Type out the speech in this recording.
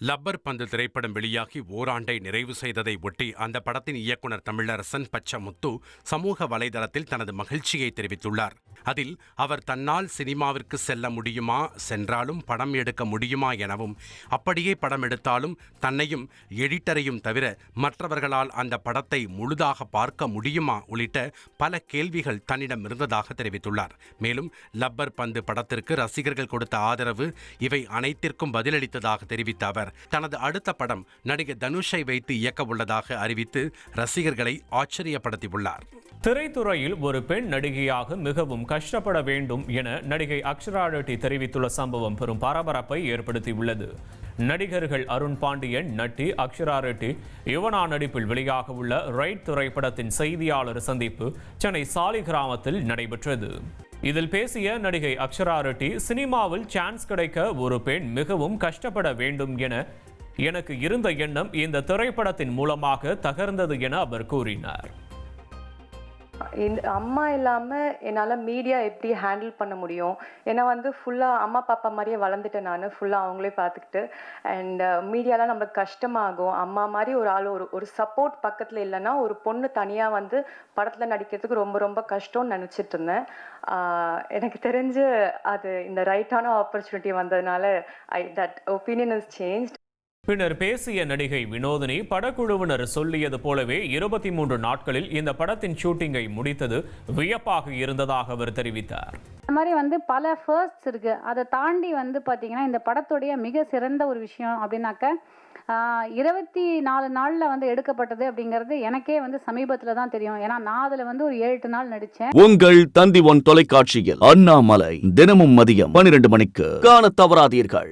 Rubber பந்து திரைப்படம் வெளியாகி ஓராண்டை நிறைவு செய்ததை ஒட்டி அந்த படத்தின் இயக்குனர் தமிழரசன் பச்சமுத்து சமூக வலைதளத்தில் தனது மகிழ்ச்சியை தெரிவித்துள்ளார். அதில் அவர் தன்னால் சினிமாவிற்கு செல்ல முடியுமா, சென்றாலும் படம் எடுக்க முடியுமா எனவும், அப்படியே படம் எடுத்தாலும் தன்னையும் எடிட்டரையும் தவிர மற்றவர்களால் அந்த படத்தை முழுதாக பார்க்க முடியுமா உள்ளிட்ட பல கேள்விகள் தன்னிடம் இருந்ததாக தெரிவித்துள்ளார். மேலும் லப்பர் பந்து படத்திற்கு ரசிகர்கள் கொடுத்த ஆதரவு இவை அனைத்திற்கும் பதிலளித்ததாக தெரிவித்த அவர் தனது அடுத்த படம் நடிகர் தனுஷை வைத்து இயக்க உள்ளதாக அறிவித்து ரசிகர்களை ஆச்சரியப்படுத்தியுள்ளார். திரைத்துறையில் ஒரு பெண் நடிகையாக மிகவும் கஷ்டப்பட வேண்டும் என நடிகை அக்ஷரா ரெட்டி தெரிவித்துள்ள சம்பவம் பெரும் பரபரப்பை ஏற்படுத்தியுள்ளது. நடிகர்கள் அருண் பாண்டியன், நட்டி, அக்ஷரா ரெட்டி யுவனா நடிப்பில் வெளியாக உள்ள ரைட் திரைப்படத்தின் செய்தியாளர் சந்திப்பு சென்னை சாலிகிராமத்தில் நடைபெற்றது. இதில் பேசிய நடிகை அக்ஷரா ரெட்டி, சினிமாவில் சான்ஸ் கிடைக்க ஒரு பெண் மிகவும் கஷ்டப்பட வேண்டும் என எனக்கு இருந்த எண்ணம் இந்த திரைப்படத்தின் மூலமாக தகர்ந்தது என அவர் கூறினார். அம்மா இல்லாமல் என்னால் மீடியா எப்படி ஹேண்டில் பண்ண முடியும்? ஏன்னா ஃபுல்லாக அம்மா பாப்பா மாதிரியே வளர்ந்துட்டேன் நான், ஃபுல்லாக அவங்களே பார்த்துக்கிட்டு. அண்ட் மீடியாலாம் நம்மளுக்கு கஷ்டமாகும். அம்மா மாதிரி ஒரு ஆள் ஒரு சப்போர்ட் பக்கத்தில் இல்லைன்னா ஒரு பொண்ணு தனியாக படத்தில் நடிக்கிறதுக்கு ரொம்ப ரொம்ப கஷ்டம்னு நினச்சிட்டு இருந்தேன். எனக்கு தெரிஞ்சு அது இந்த ரைட்டான ஆப்பர்ச்சுனிட்டி வந்ததுனால தட் ஒப்பீனியன் இஸ் சேஞ்ச்ட். பின்னர் பேசிய நடிகை வினோதினி, படக்குழுவினர் சொல்லியது போலவே 23 நாட்களில் இந்த படத்தின் ஷூட்டிங்கை முடித்தது வியப்பாக இருந்ததாக அவர் தெரிவித்தார். இந்த மாதிரி பல ஃபர்ஸ்ட்ஸ் இருக்கு. அதை தாண்டி பார்த்தீங்கன்னா இந்த படத்துடைய மிக சிறந்த ஒரு விஷயம் அப்படின்னாக்க 24 நாளில் எடுக்கப்பட்டது அப்படிங்கிறது எனக்கே சமீபத்தில் தான் தெரியும். ஏன்னா நான் அதில் ஒரு 7-8 நாள் நடித்தேன். உங்கள் தந்தி ஒன் தொலைக்காட்சியில் அண்ணாமலை தினமும் மதியம் 12 மணிக்கு காண தவறாதீர்கள்.